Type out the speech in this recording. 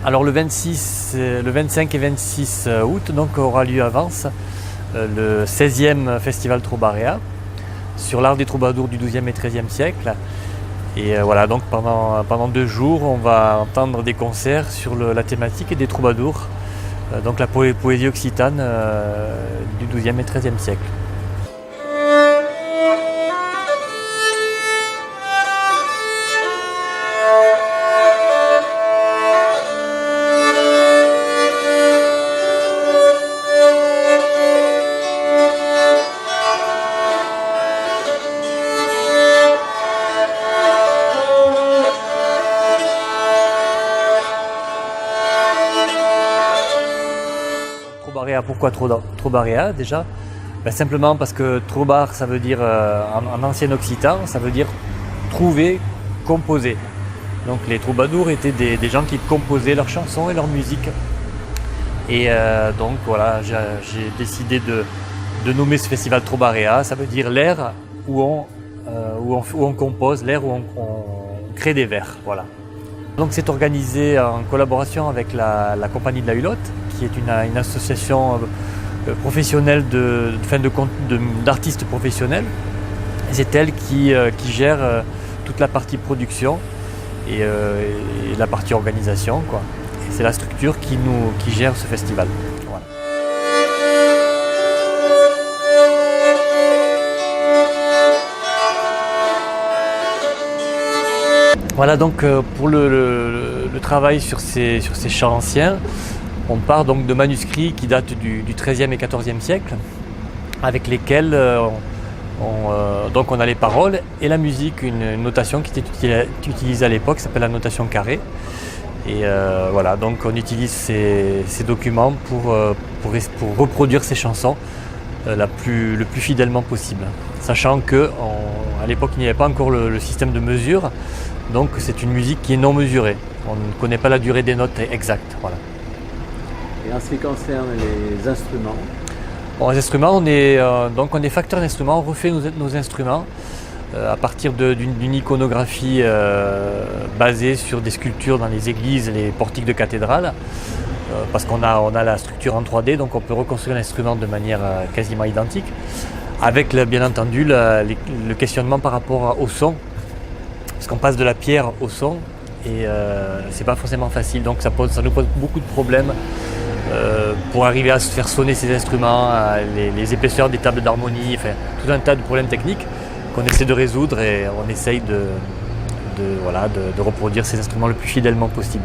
Alors le 25 et 26 août donc, aura lieu à Vence le 16e Festival Trobaréa sur l'art des troubadours du XIIe et XIIIe siècle. Et voilà, donc pendant 2 jours, on va entendre des concerts sur la thématique des troubadours, donc la poésie occitane du XIIe et XIIIe siècle. Trobaréa, pourquoi Trobaréa déjà? Simplement parce que trobar, ça veut dire en ancien occitan, ça veut dire trouver, composer. Donc les troubadours étaient des gens qui composaient leurs chansons et leur musique. Et donc voilà, j'ai décidé de nommer ce festival Trobaréa. Ça veut dire l'air où on compose, l'air où on crée des vers. Voilà. Donc c'est organisé en collaboration avec la compagnie de la Hulotte, qui est une association professionnelle d'artistes professionnels. C'est elle qui gère toute la partie production et la partie organisation, quoi. Et c'est la structure qui gère ce festival. Voilà. Voilà donc pour le travail sur ces chants anciens, on part donc de manuscrits qui datent du XIIIe et XIVe siècle, avec lesquels on a les paroles et la musique, une notation qui était utilisée à l'époque, qui s'appelle la notation carrée. Et voilà, donc on utilise ces documents pour reproduire ces chansons le plus fidèlement possible. Sachant qu'à l'époque, il n'y avait pas encore le système de mesure, donc c'est une musique qui est non mesurée. On ne connaît pas la durée des notes exactes. Voilà. Et en ce qui concerne les instruments? Bon, les instruments, on est facteur d'instruments, on refait nos instruments à partir d'une iconographie basée sur des sculptures dans les églises et les portiques de cathédrales, parce qu'on a la structure en 3D, donc on peut reconstruire l'instrument de manière quasiment identique, avec bien entendu le questionnement par rapport au son, parce qu'on passe de la pierre au son, et c'est pas forcément facile, donc ça nous pose beaucoup de problèmes pour arriver à faire sonner ces instruments, les épaisseurs des tables d'harmonie, enfin tout un tas de problèmes techniques qu'on essaie de résoudre, et on essaye de reproduire ces instruments le plus fidèlement possible.